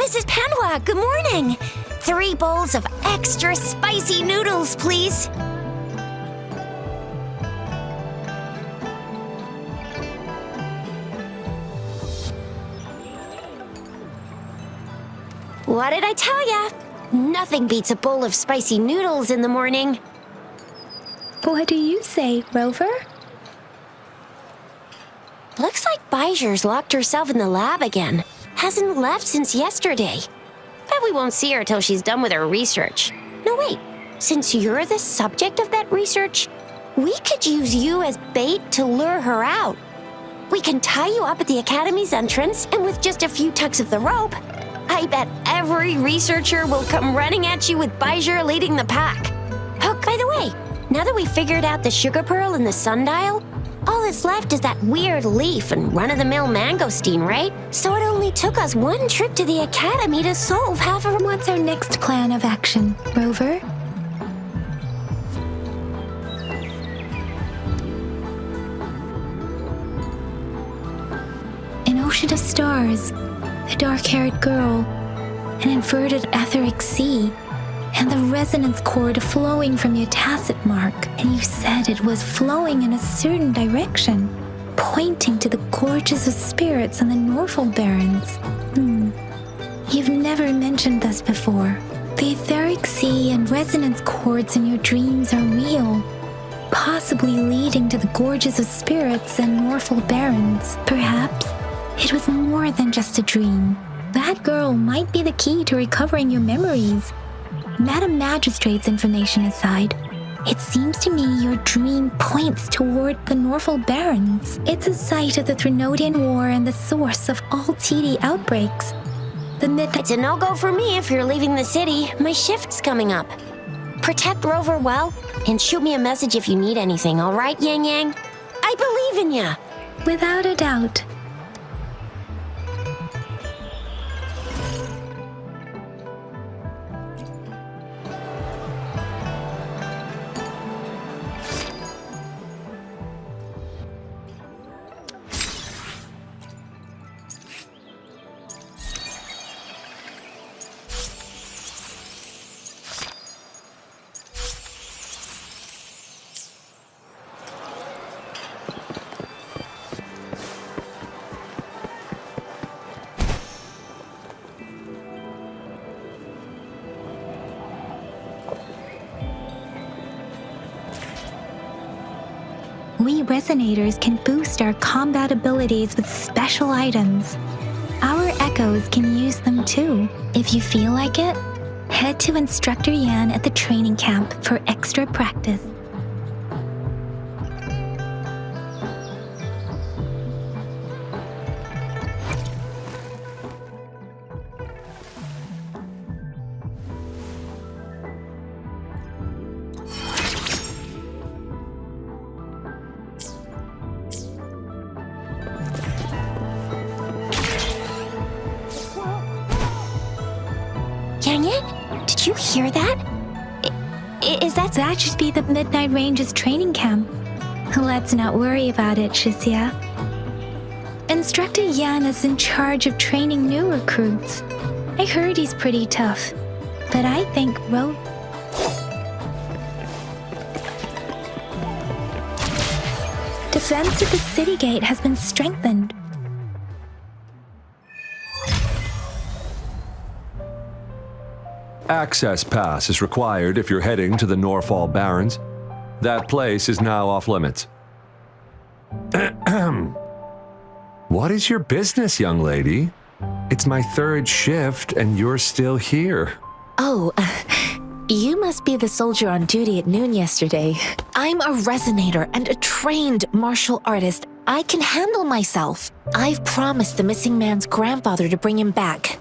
Mrs. Panhua, good morning. 3 bowls of extra spicy noodles, please. What did I tell ya? Nothing beats a bowl of spicy noodles in the morning. What do you say, Rover? Looks like Baijer's locked herself in the lab again. Hasn't left since yesterday. Bet we won't see her till she's done with her research. No, wait. Since you're the subject of that research, we could use you as bait to lure her out. We can tie you up at the Academy's entrance, and with just a few tugs of the rope, I bet every researcher will come running at you with Baijer leading the pack. Oh, by the way, now that we figured out the sugar pearl and the sundial, all that's left is that weird leaf and run-of-the-mill mangosteen, right? So it only took us 1 trip to the Academy to solve half of... What's our next plan of action, Rover? An ocean of stars, a dark-haired girl, an inverted etheric sea, and the resonance cord flowing from your tacit mark. And you said it was flowing in a certain direction, pointing to the gorges of spirits on the Norfolk Barrens. You've never mentioned this before. The etheric sea and resonance cords in your dreams are real, possibly leading to the gorges of spirits and Norfolk Barrens. Perhaps it was more than just a dream. That girl might be the key to recovering your memories. Madam Magistrate's information aside, it seems to me your dream points toward the Norfolk Barrens. It's a site of the Trinodian War and the source of all TD outbreaks. It's a no-go for me if you're leaving the city. My shift's coming up. Protect Rover well, and shoot me a message if you need anything, all right, Yang Yang? I believe in ya. Without a doubt. We Resonators can boost our combat abilities with special items. Our Echoes can use them too. If you feel like it, head to Instructor Yan at the training camp for extra practice. Jiyan, did you hear that? That should be the Midnight Range's training camp. Let's not worry about it, Shixia. Instructor Yan is in charge of training new recruits. I heard he's pretty tough, but I think defense of the city gate has been strengthened. Access pass is required if you're heading to the Norfolk Barrens. That place is now off limits. What is your business, young lady? It's my 3rd shift and you're still here. Oh, you must be the soldier on duty at noon yesterday. I'm a resonator and a trained martial artist. I can handle myself. I've promised the missing man's grandfather to bring him back.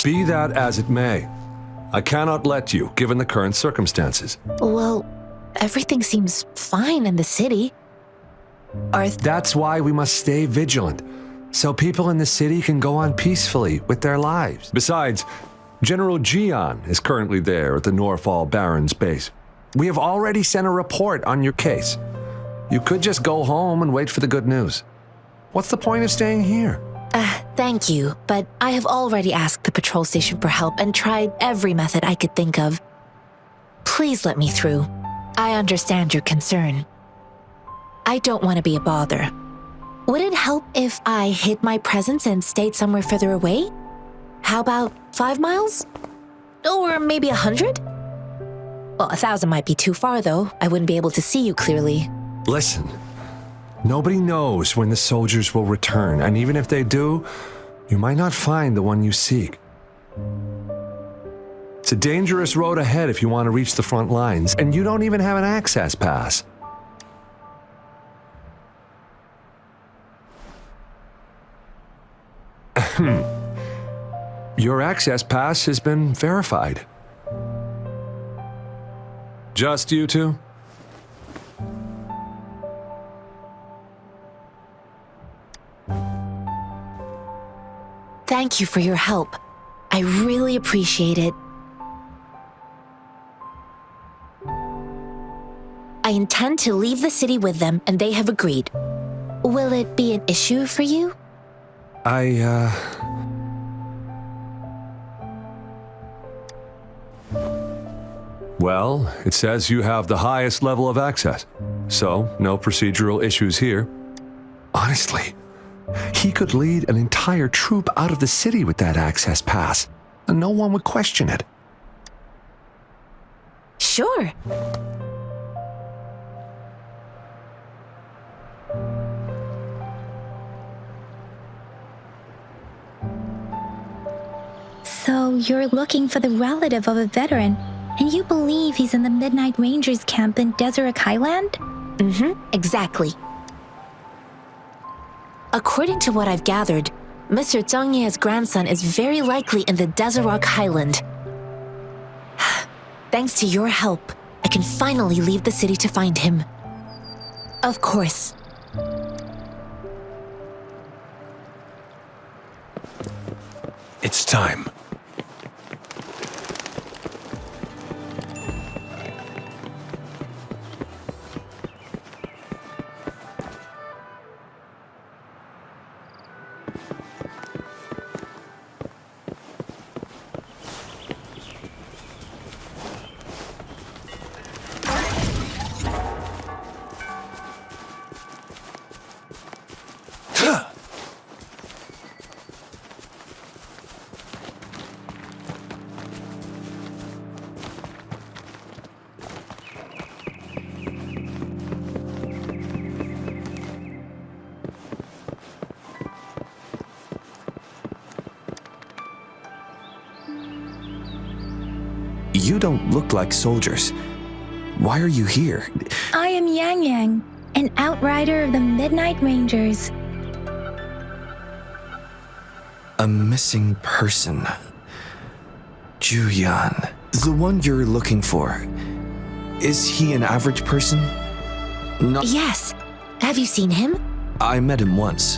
Be that as it may, I cannot let you, given the current circumstances. Well, everything seems fine in the city. That's why we must stay vigilant, so people in the city can go on peacefully with their lives. Besides, General Jiyan is currently there at the Norfolk Barrens base. We have already sent a report on your case. You could just go home and wait for the good news. What's the point of staying here? Thank you, but I have already asked the patrol station for help and tried every method I could think of. Please let me through. I understand your concern. I don't want to be a bother. Would it help if I hid my presence and stayed somewhere further away? How about 5 miles? Or maybe 100? Well, 1,000 might be too far, though. I wouldn't be able to see you clearly. Listen, nobody knows when the soldiers will return, and even if they do, you might not find the one you seek. It's a dangerous road ahead if you want to reach the front lines, and you don't even have an access pass. Your access pass has been verified. Just you two? Thank you for your help. I really appreciate it. I intend to leave the city with them, and they have agreed. Will it be an issue for you? Well, it says you have the highest level of access, so no procedural issues here. Honestly, he could lead an entire troop out of the city with that access pass, and no one would question it. Sure. So you're looking for the relative of a veteran, and you believe he's in the Midnight Rangers camp in Deseret Highland? Mm-hmm, exactly. According to what I've gathered, Mr. Zhang Ye's grandson is very likely in the Deseret Highland. Thanks to your help, I can finally leave the city to find him. Of course. It's time. You don't look like soldiers. Why are you here? I am Yang, an outrider of the Midnight Rangers. A missing person. Jiyan. The one you're looking for. Is he an average person? No. Yes. Have you seen him? I met him once.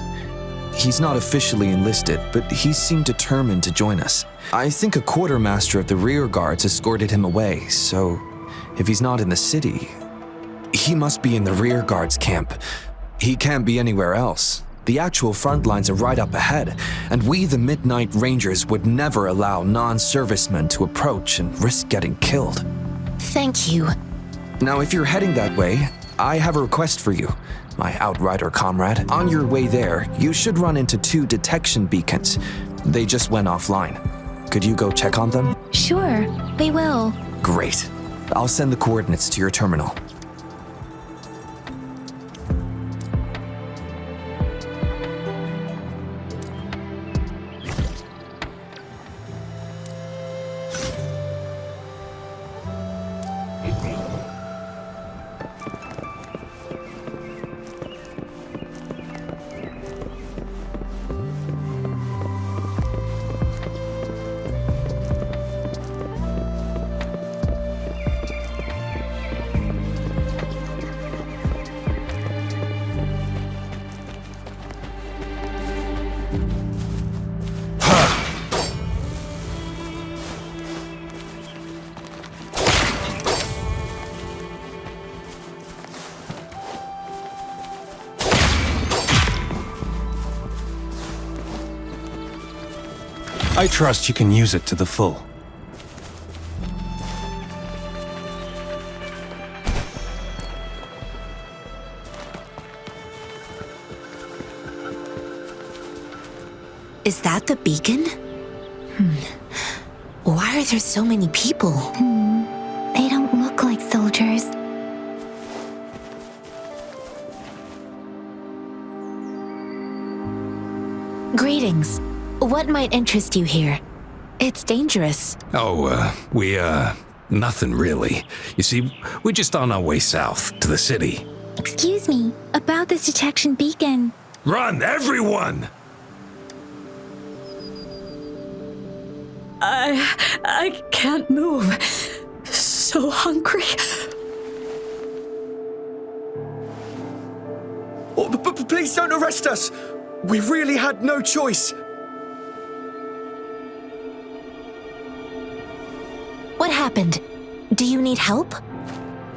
He's not officially enlisted, but he seemed determined to join us. I think a quartermaster of the rear guards escorted him away, so if he's not in the city, he must be in the rear guards camp. He can't be anywhere else. The actual front lines are right up ahead, and we, the Midnight Rangers, would never allow non-servicemen to approach and risk getting killed. Thank you. Now, if you're heading that way, I have a request for you, my outrider comrade. On your way there, you should run into 2 detection beacons. They just went offline. Could you go check on them? Sure, we will. Great. I'll send the coordinates to your terminal. I trust you can use it to the full. Is that the beacon? Why are there so many people? They don't look like soldiers. Greetings. What might interest you here? It's dangerous. Nothing really. You see, we're just on our way south to the city. Excuse me, about this detection beacon. Run, everyone! I can't move. So hungry. Oh, please don't arrest us! We really had no choice. What happened? Do you need help?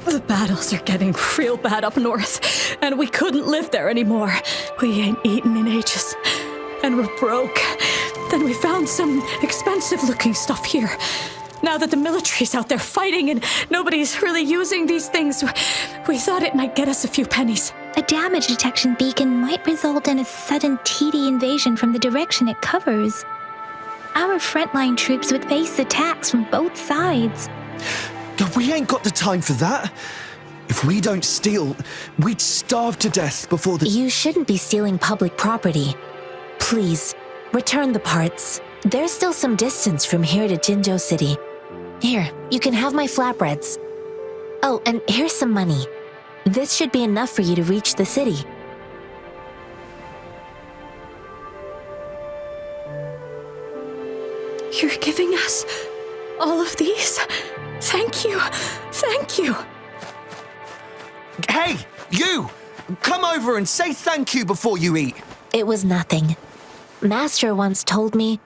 The battles are getting real bad up north, and we couldn't live there anymore. We ain't eaten in ages, and we're broke. Then we found some expensive-looking stuff here. Now that the military's out there fighting and nobody's really using these things, we thought it might get us a few pennies. A damage detection beacon might result in a sudden TD invasion from the direction it covers. Our frontline troops would face attacks from both sides. We ain't got the time for that. If we don't steal, we'd starve to death before the... You shouldn't be stealing public property. Please, return the parts. There's still some distance from here to Jinzhou City. Here, you can have my flatbreads. Oh, and here's some money. This should be enough for you to reach the city. You're giving us all of these? Thank you. Thank you. Hey, you! Come over and say thank you before you eat. It was nothing. Master once told me,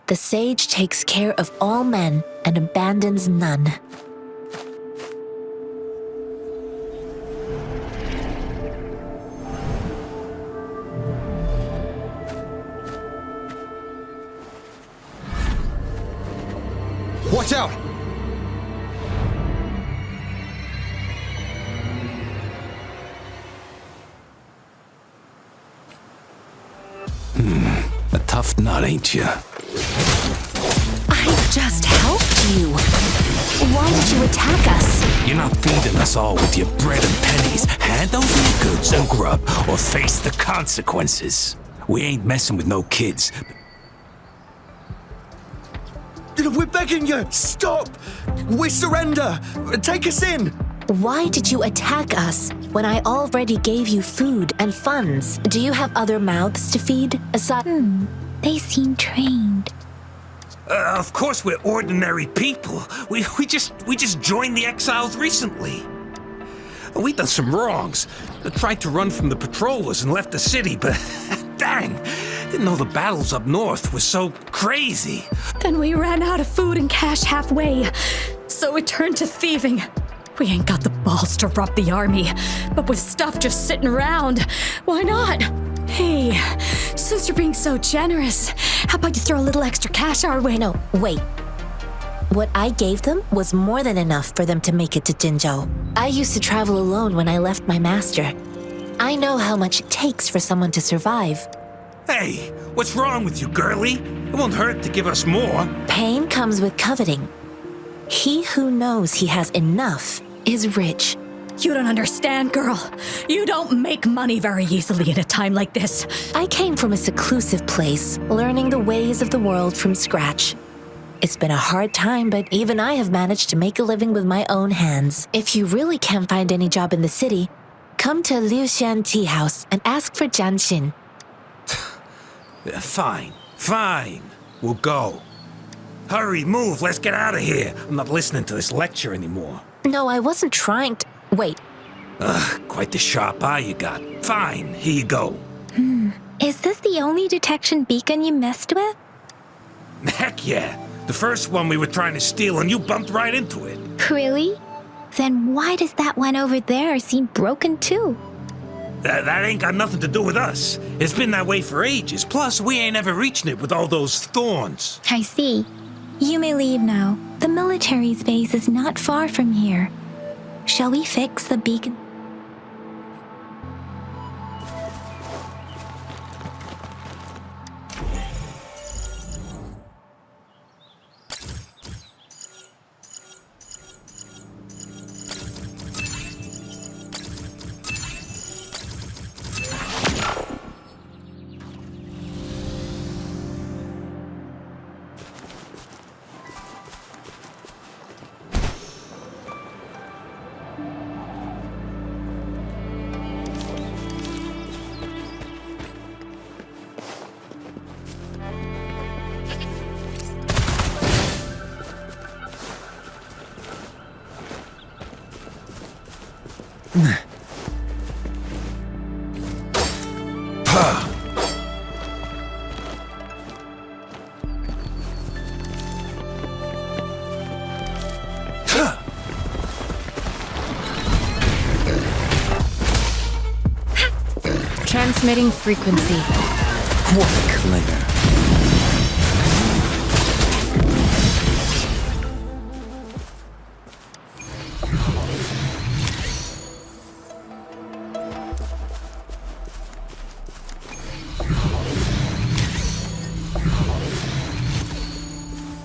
the sage takes care of all men and abandons none. Watch out! A tough nut, ain't you? I just helped you. Why did you attack us? You're not feeding us all with your bread and pennies. Hand over your goods and grub, or face the consequences. We ain't messing with no kids. We're begging you, stop! We surrender! Take us in! Why did you attack us when I already gave you food and funds? Do you have other mouths to feed aside? They seem trained. Of course we're ordinary people. We just joined the exiles recently. We done some wrongs. Tried to run from the patrollers and left the city, but dang, didn't know the battles up north were so crazy. Then we ran out of food and cash halfway, so we turned to thieving. We ain't got the balls to rob the army, but with stuff just sitting around, why not? Hey, since you're being so generous, how about you throw a little extra cash our way? No, wait. What I gave them was more than enough for them to make it to Jinzhou. I used to travel alone when I left my master. I know how much it takes for someone to survive. Hey, what's wrong with you, girlie? It won't hurt to give us more. Pain comes with coveting. He who knows he has enough is rich. You don't understand, girl. You don't make money very easily in a time like this. I came from a seclusive place, learning the ways of the world from scratch. It's been a hard time, but even I have managed to make a living with my own hands. If you really can't find any job in the city, come to Liuxian Tea House and ask for Jianxin. Fine. We'll go. Hurry, move, let's get out of here. I'm not listening to this lecture anymore. No, I wasn't trying to... Wait. Quite the sharp eye you got. Fine, here you go. Is this the only detection beacon you messed with? Heck yeah. The first one we were trying to steal and you bumped right into it. Really? Then why does that one over there seem broken too? That ain't got nothing to do with us. It's been that way for ages. Plus, we ain't ever reaching it with all those thorns. I see. You may leave now. The military's base is not far from here. Shall we fix the beacon? Transmitting frequency. What a clinger.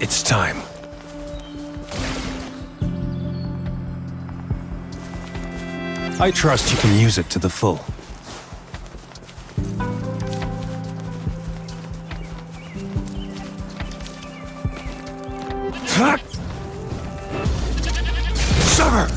It's time. I trust you can use it to the full. Summer!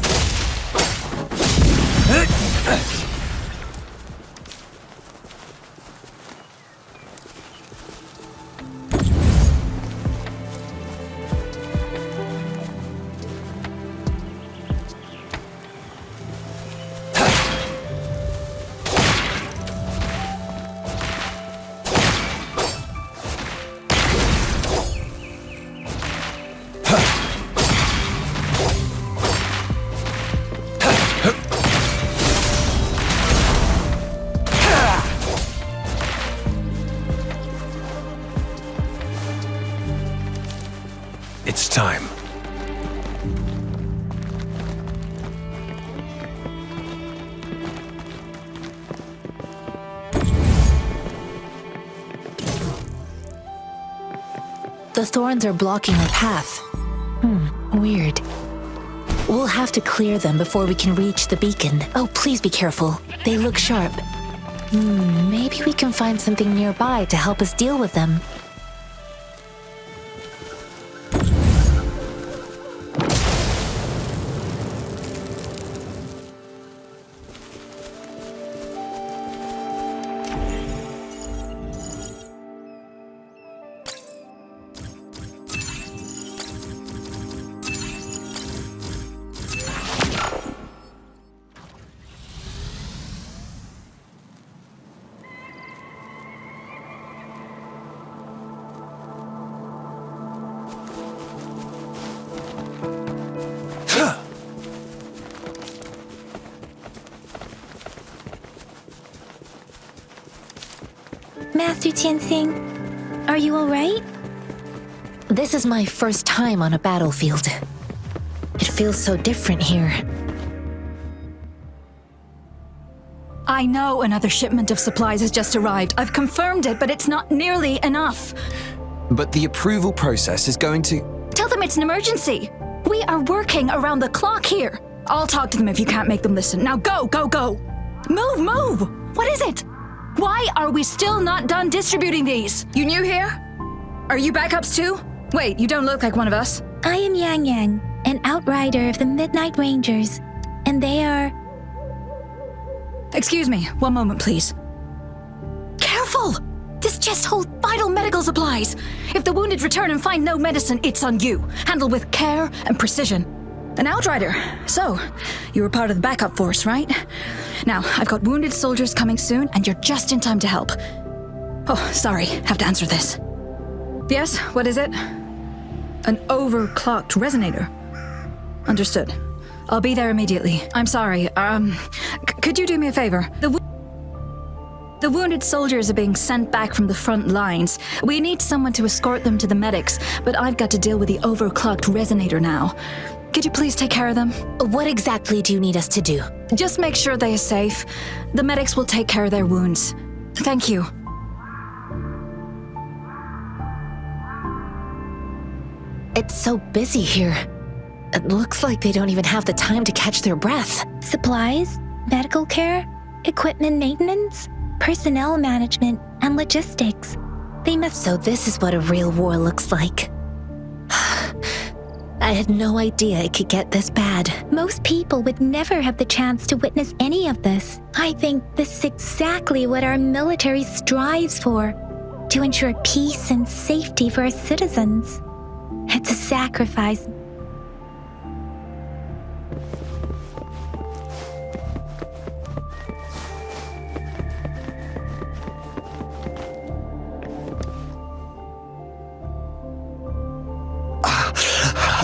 It's time. The thorns are blocking our path. Weird. We'll have to clear them before we can reach the beacon. Oh, please be careful. They look sharp. Maybe we can find something nearby to help us deal with them. Master Jianxin, are you alright? This is my first time on a battlefield. It feels so different here. I know another shipment of supplies has just arrived. I've confirmed it, but it's not nearly enough. But the approval process is going to... Tell them it's an emergency. We are working around the clock here. I'll talk to them if you can't make them listen. Now go, go, go. Move, move! What is it? Why are we still not done distributing these? You new here? Are you backups too? Wait, you don't look like one of us. I am Yang, an outrider of the Midnight Rangers, and they are... Excuse me, one moment please. Careful! This chest holds vital medical supplies. If the wounded return and find no medicine, it's on you. Handle with care and precision. An outrider. So, you were part of the backup force, right? Now, I've got wounded soldiers coming soon, and you're just in time to help. Oh, sorry, have to answer this. Yes, what is it? An overclocked resonator. Understood. I'll be there immediately. I'm sorry, could you do me a favor? The wounded soldiers are being sent back from the front lines. We need someone to escort them to the medics, but I've got to deal with the overclocked resonator now. Could you please take care of them? What exactly do you need us to do? Just make sure they are safe. The medics will take care of their wounds. Thank you. It's so busy here. It looks like they don't even have the time to catch their breath. Supplies, medical care, equipment maintenance, personnel management, and logistics. They must. So this is what a real war looks like. I had no idea it could get this bad. Most people would never have the chance to witness any of this. I think this is exactly what our military strives for, to ensure peace and safety for our citizens. It's a sacrifice.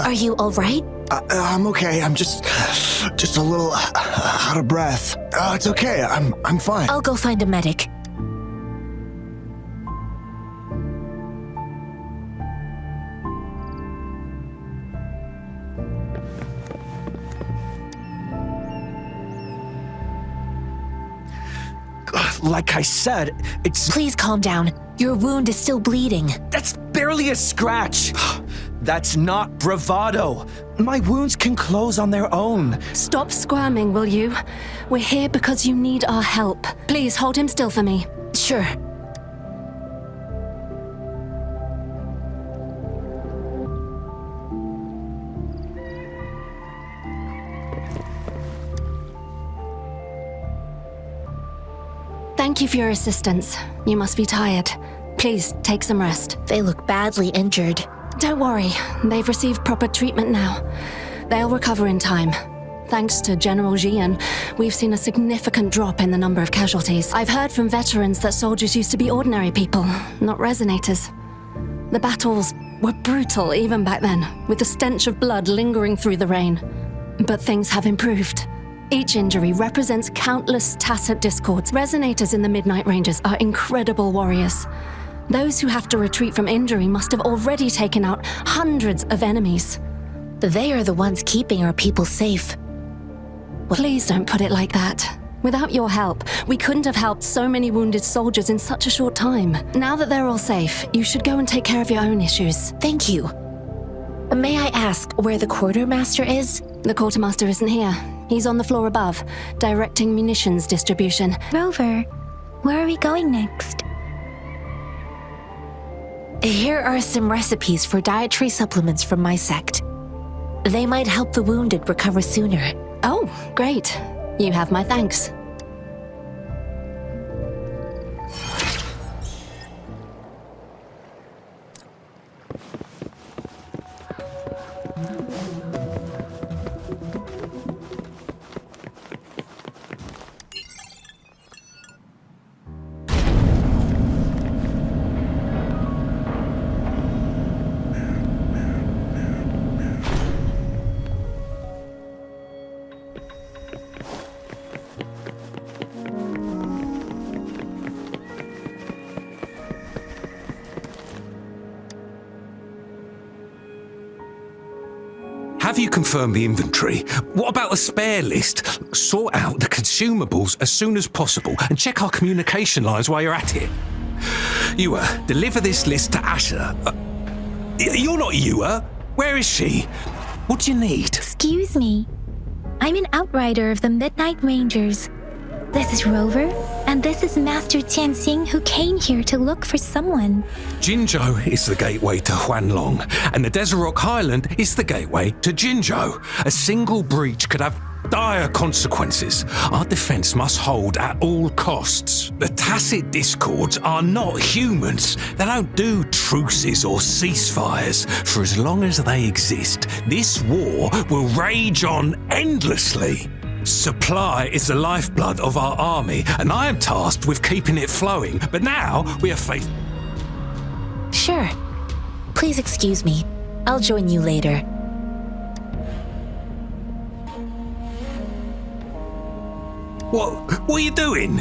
Are you all right? I'm okay. I'm just a little out of breath. It's okay. I'm fine. I'll go find a medic. Like I said, it's... Please calm down. Your wound is still bleeding. That's barely a scratch. That's not bravado. My wounds can close on their own. Stop squirming, will you? We're here because you need our help. Please hold him still for me. Sure. Thank you for your assistance. You must be tired. Please, take some rest. They look badly injured. Don't worry, they've received proper treatment now. They'll recover in time. Thanks to General Jiyan, we've seen a significant drop in the number of casualties. I've heard from veterans that soldiers used to be ordinary people, not resonators. The battles were brutal even back then, with the stench of blood lingering through the rain. But things have improved. Each injury represents countless tacit discords. Resonators in the Midnight Ranges are incredible warriors. Those who have to retreat from injury must have already taken out hundreds of enemies. They are the ones keeping our people safe. Please don't put it like that. Without your help, we couldn't have helped so many wounded soldiers in such a short time. Now that they're all safe, you should go and take care of your own issues. Thank you. May I ask where the quartermaster is? The quartermaster isn't here. He's on the floor above, directing munitions distribution. Rover, where are we going next? Here are some recipes for dietary supplements from my sect. They might help the wounded recover sooner. Oh, great. You have my thanks. Have you confirmed the inventory? What about the spare list? Sort out the consumables as soon as possible and check our communication lines while you're at it. Yua, deliver this list to Asher. You're not Yua. Where is she? What do you need? Excuse me. I'm an outrider of the Midnight Rangers. This is Rover, and this is Master Jianxin, who came here to look for someone. Jinzhou is the gateway to Huanlong, and the Desert Rock Highland is the gateway to Jinzhou. A single breach could have dire consequences. Our defense must hold at all costs. The tacit discords are not humans. They don't do truces or ceasefires. For as long as they exist, this war will rage on endlessly. Supply is the lifeblood of our army, and I am tasked with keeping it flowing. But now we are faced... Sure. Please excuse me. I'll join you later. What are you doing?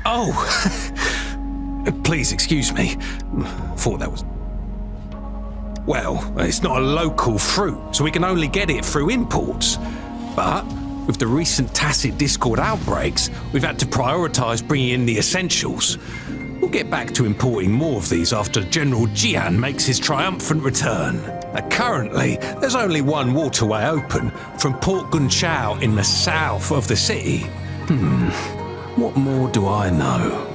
Oh, please excuse me. Thought that was... Well, it's not a local fruit, so we can only get it through imports. But with the recent tacit discord outbreaks, we've had to prioritise bringing in the essentials. We'll get back to importing more of these after General Jiyan makes his triumphant return. Currently, there's only one waterway open, from Port Gunchao in the south of the city. What more do I know?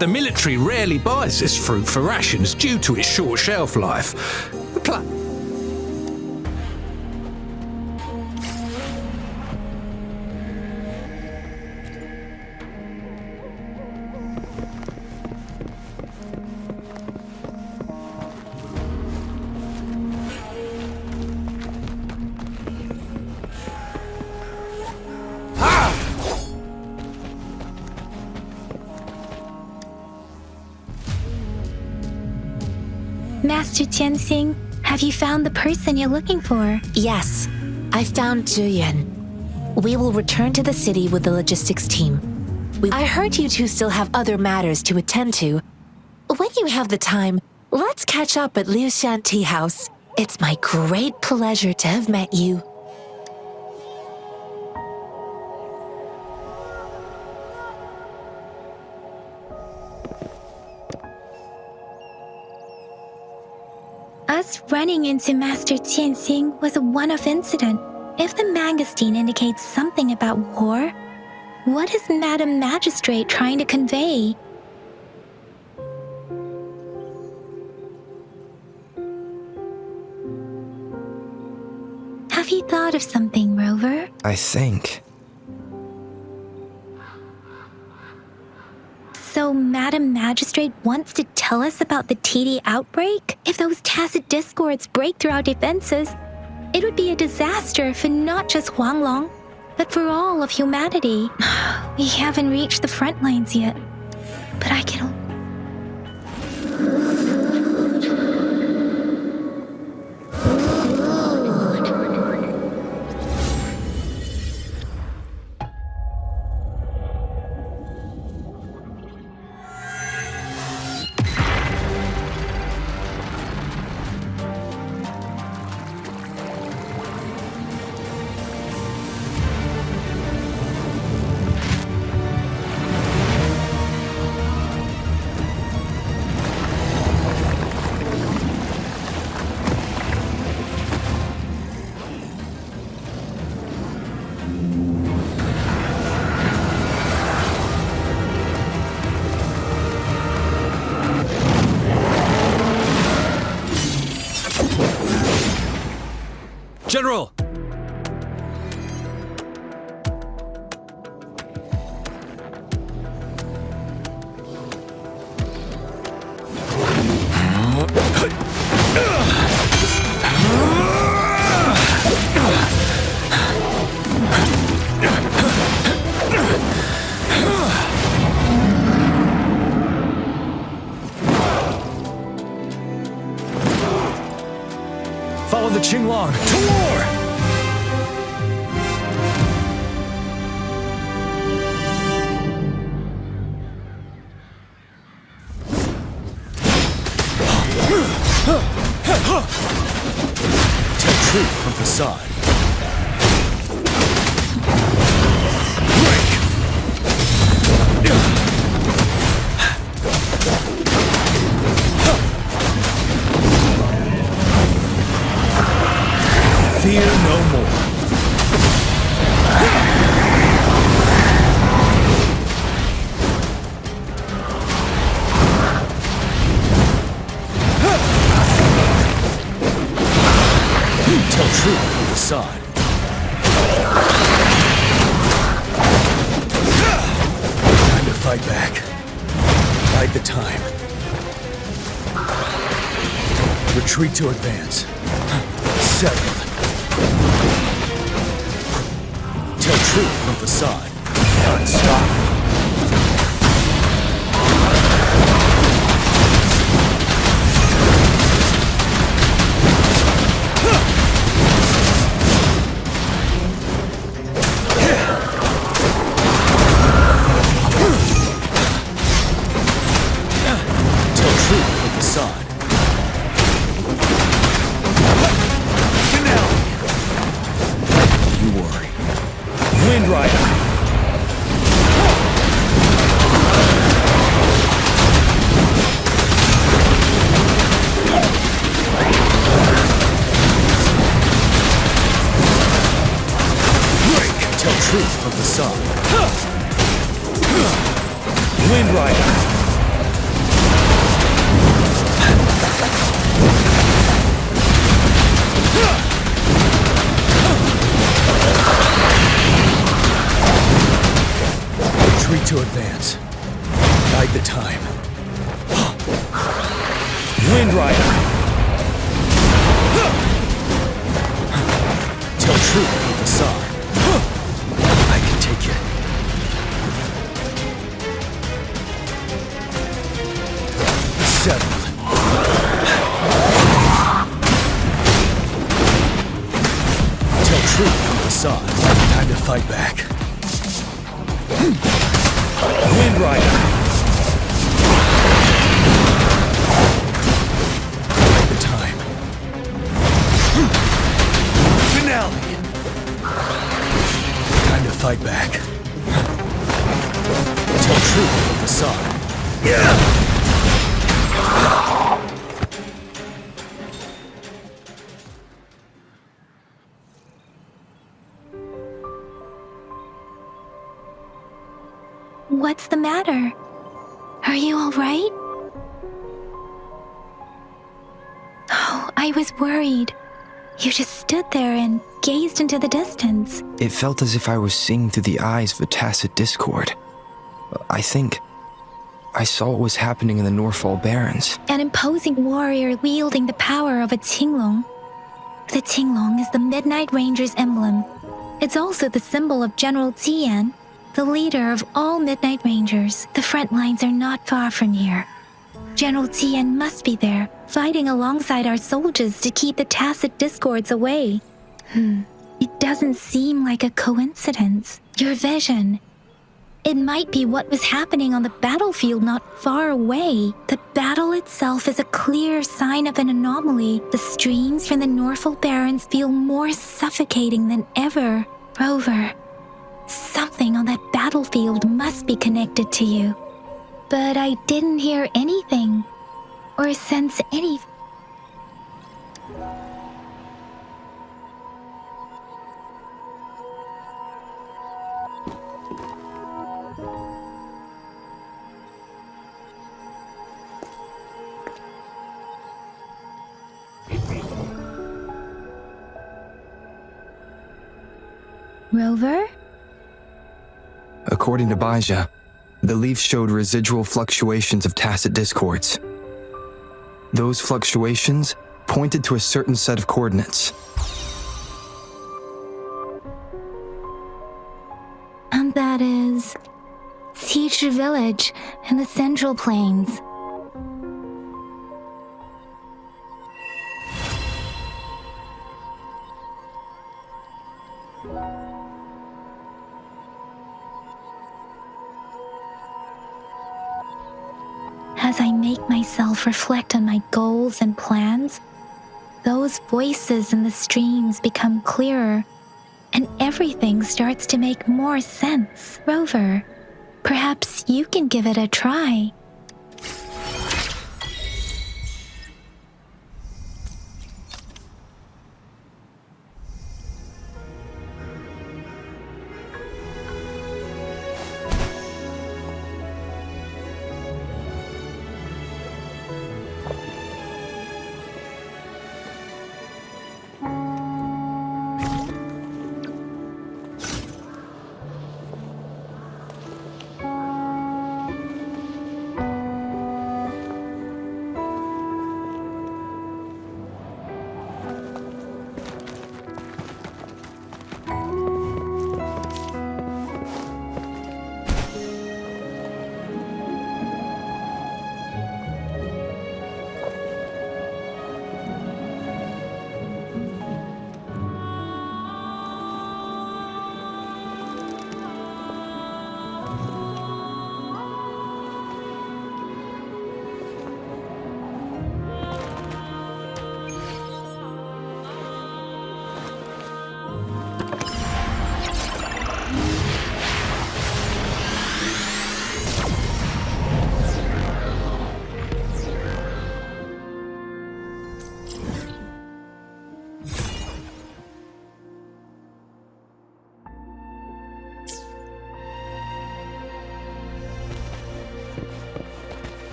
The military rarely buys this fruit for rations due to its short shelf life. Master Jianxin, have you found the person you're looking for? Yes, I found Jiyan. We will return to the city with the logistics team. I heard you two still have other matters to attend to. When you have the time, let's catch up at Liu Shan Tea House. It's my great pleasure to have met you. Us running into Master Jianxin was a one-off incident. If the Mangosteen indicates something about war, what is Madam Magistrate trying to convey? Have you thought of something, Rover? I think. So Madam Magistrate wants to tell us about the TD outbreak? If those tacit discords break through our defenses, it would be a disaster for not just Huanglong, but for all of humanity. We haven't reached the front lines yet, but I can... General! Follow the Qinglong to war! Tell truth from facade. Fear no more. Tell truth from the side. Time to fight back. Bide the time. Retreat to advance. Settled. Tell truth from facade. Unstoppable. Wind Rider. Retreat to advance. Guide the time. Wind Rider. Tell truth with facade. I can take it. Settled. Tell truth with facade. Time to fight back. Wind Rider. Take the time. Finale. Time to fight back. Tell truth with facade. Yeah. What's the matter? Are you all right? Oh, I was worried. You just stood there and gazed into the distance. It felt as if I was seeing through the eyes of a tacit discord. I think I saw what was happening in the Norfall Barrens. An imposing warrior wielding the power of a Tinglong. The Tinglong is the Midnight Ranger's emblem. It's also the symbol of General Jiyan, the leader of all Midnight Rangers. The front lines are not far from here. General Jiyan must be there, fighting alongside our soldiers to keep the tacit discords away. It doesn't seem like a coincidence. Your vision. It might be what was happening on the battlefield not far away. The battle itself is a clear sign of an anomaly. The streams from the Norfall Barrens feel more suffocating than ever. Rover, something on that battlefield must be connected to you. But I didn't hear anything or sense any. Rover? According to Baija, the leaf showed residual fluctuations of tacit discords. Those fluctuations pointed to a certain set of coordinates. And that is Teacher Village in the Central Plains. As I make myself reflect on my goals and plans, those voices in the streams become clearer, and everything starts to make more sense. Rover, perhaps you can give it a try.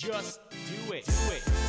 Just do it. Do it.